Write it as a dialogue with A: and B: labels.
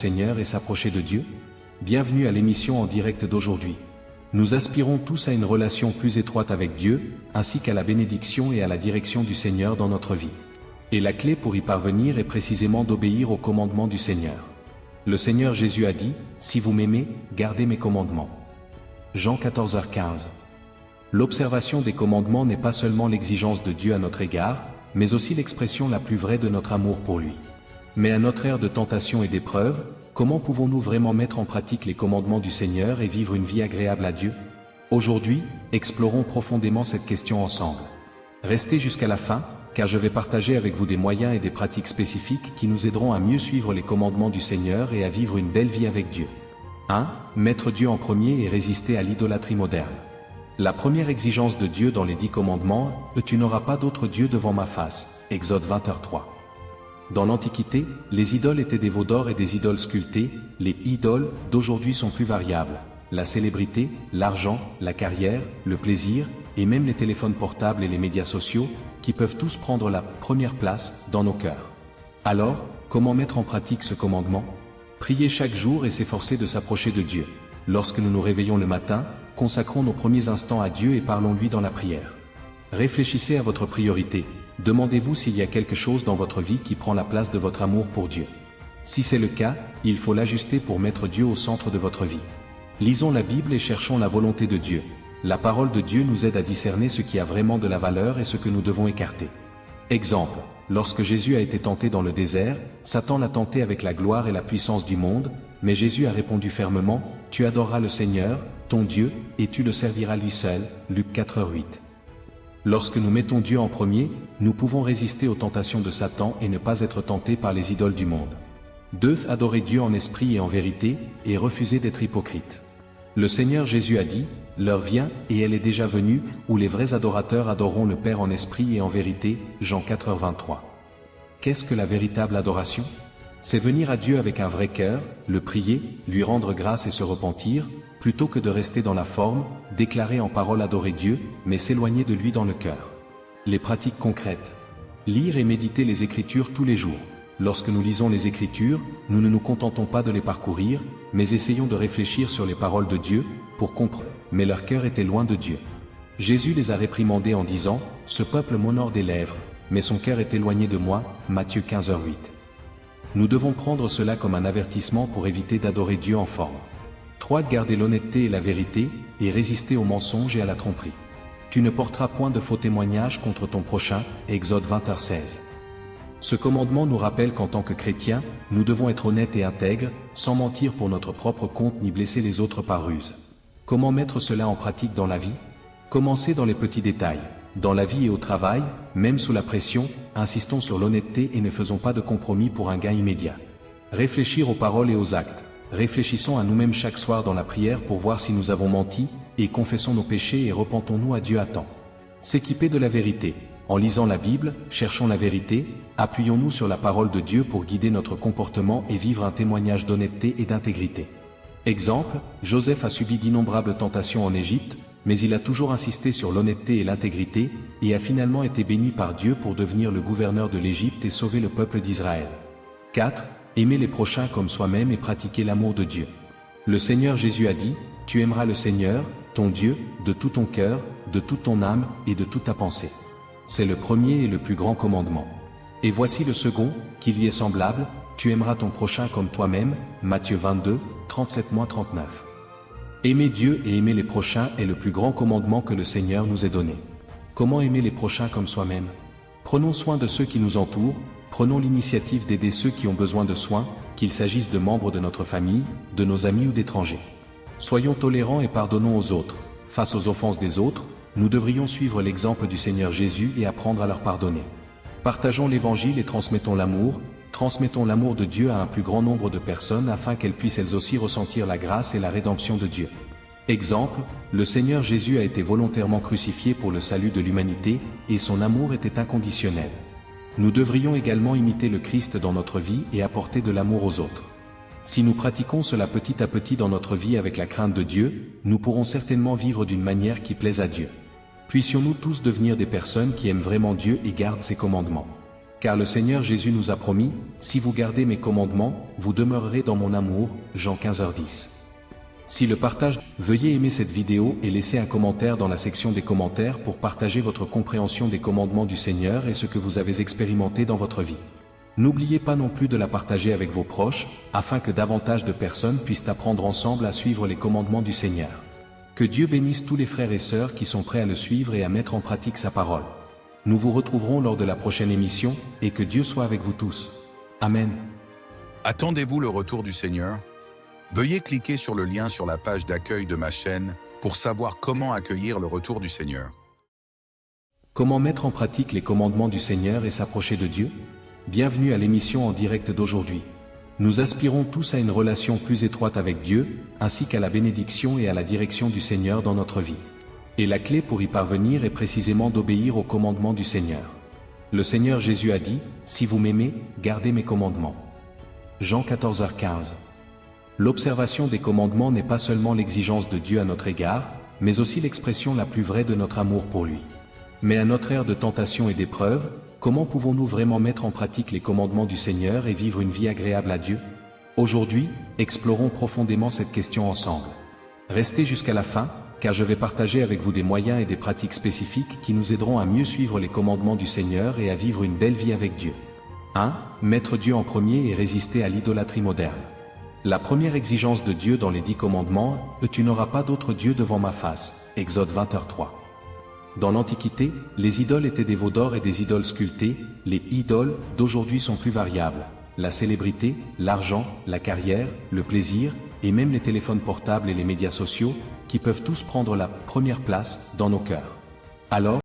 A: Seigneur et s'approcher de Dieu? Bienvenue à l'émission en direct d'aujourd'hui. Nous aspirons tous à une relation plus étroite avec Dieu, ainsi qu'à la bénédiction et à la direction du Seigneur dans notre vie. Et la clé pour y parvenir est précisément d'obéir aux commandements du Seigneur. Le Seigneur Jésus a dit, « Si vous m'aimez, gardez mes commandements. » Jean 14h15. L'observation des commandements n'est pas seulement l'exigence de Dieu à notre égard, mais aussi l'expression la plus vraie de notre amour pour lui. Mais à notre ère de tentation et d'épreuve, comment pouvons-nous vraiment mettre en pratique les commandements du Seigneur et vivre une vie agréable à Dieu? Aujourd'hui, explorons profondément cette question ensemble. Restez jusqu'à la fin, car je vais partager avec vous des moyens et des pratiques spécifiques qui nous aideront à mieux suivre les commandements du Seigneur et à vivre une belle vie avec Dieu. 1. Mettre Dieu en premier et résister à l'idolâtrie moderne. La première exigence de Dieu dans les 10 commandements, « Tu n'auras pas d'autre Dieu devant ma face » Exode 20h3. Dans l'Antiquité, les idoles étaient des veaux d'or et des idoles sculptées. Les idoles d'aujourd'hui sont plus variables. La célébrité, l'argent, la carrière, le plaisir, et même les téléphones portables et les médias sociaux, qui peuvent tous prendre la première place dans nos cœurs. Alors, comment mettre en pratique ce commandement? Prier chaque jour et s'efforcer de s'approcher de Dieu. Lorsque nous nous réveillons le matin, consacrons nos premiers instants à Dieu et parlons-lui dans la prière. Réfléchissez à votre priorité. Demandez-vous s'il y a quelque chose dans votre vie qui prend la place de votre amour pour Dieu. Si c'est le cas, il faut l'ajuster pour mettre Dieu au centre de votre vie. Lisons la Bible et cherchons la volonté de Dieu. La parole de Dieu nous aide à discerner ce qui a vraiment de la valeur et ce que nous devons écarter. Exemple, lorsque Jésus a été tenté dans le désert, Satan l'a tenté avec la gloire et la puissance du monde, mais Jésus a répondu fermement, « Tu adoreras le Seigneur, ton Dieu, et tu le serviras lui seul. » Luc 4h8. Lorsque nous mettons Dieu en premier, nous pouvons résister aux tentations de Satan et ne pas être tentés par les idoles du monde. 2. Adorer Dieu en esprit et en vérité, et refuser d'être hypocrite. Le Seigneur Jésus a dit, « L'heure vient, et elle est déjà venue, où les vrais adorateurs adoreront le Père en esprit et en vérité. » Jean 4h23. Qu'est-ce que la véritable adoration? C'est venir à Dieu avec un vrai cœur, le prier, lui rendre grâce et se repentir, plutôt que de rester dans la forme, déclarer en parole adorer Dieu, mais s'éloigner de lui dans le cœur. Les pratiques concrètes. Lire et méditer les Écritures tous les jours. Lorsque nous lisons les Écritures, nous ne nous contentons pas de les parcourir, mais essayons de réfléchir sur les paroles de Dieu, pour comprendre. Mais leur cœur était loin de Dieu. Jésus les a réprimandés en disant, « Ce peuple m'honore des lèvres, mais son cœur est éloigné de moi. » Matthieu 15h8. Nous devons prendre cela comme un avertissement pour éviter d'adorer Dieu en forme. 3. Garder l'honnêteté et la vérité, et résister aux mensonges et à la tromperie. Tu ne porteras point de faux témoignages contre ton prochain, Exode 20h16. Ce commandement nous rappelle qu'en tant que chrétiens, nous devons être honnêtes et intègres, sans mentir pour notre propre compte ni blesser les autres par ruse. Comment mettre cela en pratique dans la vie? Commencez dans les petits détails. Dans la vie et au travail, même sous la pression, insistons sur l'honnêteté et ne faisons pas de compromis pour un gain immédiat. Réfléchir aux paroles et aux actes. Réfléchissons à nous-mêmes chaque soir dans la prière pour voir si nous avons menti, et confessons nos péchés et repentons-nous à Dieu à temps. S'équiper de la vérité. En lisant la Bible, cherchons la vérité, appuyons-nous sur la parole de Dieu pour guider notre comportement et vivre un témoignage d'honnêteté et d'intégrité. Exemple, Joseph a subi d'innombrables tentations en Égypte, mais il a toujours insisté sur l'honnêteté et l'intégrité, et a finalement été béni par Dieu pour devenir le gouverneur de l'Égypte et sauver le peuple d'Israël. 4. Aimer les prochains comme soi-même et pratiquer l'amour de Dieu. Le Seigneur Jésus a dit, « Tu aimeras le Seigneur, ton Dieu, de tout ton cœur, de toute ton âme et de toute ta pensée. » C'est le premier et le plus grand commandement. Et voici le second, qui lui est semblable, « Tu aimeras ton prochain comme toi-même. » Matthieu 22, 37-39. Aimer Dieu et aimer les prochains est le plus grand commandement que le Seigneur nous ait donné. Comment aimer les prochains comme soi-même? Prenons soin de ceux qui nous entourent, prenons l'initiative d'aider ceux qui ont besoin de soins, qu'il s'agisse de membres de notre famille, de nos amis ou d'étrangers. Soyons tolérants et pardonnons aux autres. Face aux offenses des autres, nous devrions suivre l'exemple du Seigneur Jésus et apprendre à leur pardonner. Partageons l'Évangile et transmettons l'amour de Dieu à un plus grand nombre de personnes afin qu'elles puissent elles aussi ressentir la grâce et la rédemption de Dieu. Exemple, le Seigneur Jésus a été volontairement crucifié pour le salut de l'humanité, et son amour était inconditionnel. Nous devrions également imiter le Christ dans notre vie et apporter de l'amour aux autres. Si nous pratiquons cela petit à petit dans notre vie avec la crainte de Dieu, nous pourrons certainement vivre d'une manière qui plaise à Dieu. Puissions-nous tous devenir des personnes qui aiment vraiment Dieu et gardent ses commandements. Car le Seigneur Jésus nous a promis, si vous gardez mes commandements, vous demeurerez dans mon amour, Jean 15h10. Si le partage, veuillez aimer cette vidéo et laisser un commentaire dans la section des commentaires pour partager votre compréhension des commandements du Seigneur et ce que vous avez expérimenté dans votre vie. N'oubliez pas non plus de la partager avec vos proches, afin que davantage de personnes puissent apprendre ensemble à suivre les commandements du Seigneur. Que Dieu bénisse tous les frères et sœurs qui sont prêts à le suivre et à mettre en pratique sa parole. Nous vous retrouverons lors de la prochaine émission, et que Dieu soit avec vous tous. Amen.
B: Attendez-vous le retour du Seigneur? Veuillez cliquer sur le lien sur la page d'accueil de ma chaîne pour savoir comment accueillir le retour du Seigneur.
A: Comment mettre en pratique les commandements du Seigneur et s'approcher de Dieu? Bienvenue à l'émission en direct d'aujourd'hui. Nous aspirons tous à une relation plus étroite avec Dieu, ainsi qu'à la bénédiction et à la direction du Seigneur dans notre vie. Et la clé pour y parvenir est précisément d'obéir aux commandements du Seigneur. Le Seigneur Jésus a dit, « Si vous m'aimez, gardez mes commandements. » Jean 14h15. L'observation des commandements n'est pas seulement l'exigence de Dieu à notre égard, mais aussi l'expression la plus vraie de notre amour pour lui. Mais à notre ère de tentation et d'épreuve, comment pouvons-nous vraiment mettre en pratique les commandements du Seigneur et vivre une vie agréable à Dieu? Aujourd'hui, explorons profondément cette question ensemble. Restez jusqu'à la fin, car je vais partager avec vous des moyens et des pratiques spécifiques qui nous aideront à mieux suivre les commandements du Seigneur et à vivre une belle vie avec Dieu. 1. Mettre Dieu en premier et résister à l'idolâtrie moderne. La première exigence de Dieu dans les 10 commandements, « Tu n'auras pas d'autre Dieu devant ma face » Exode 20h3. Dans l'Antiquité, les idoles étaient des veaux d'or et des idoles sculptées. Les idoles d'aujourd'hui sont plus variables. La célébrité, l'argent, la carrière, le plaisir, et même les téléphones portables et les médias sociaux, qui peuvent tous prendre la première place dans nos cœurs. Alors,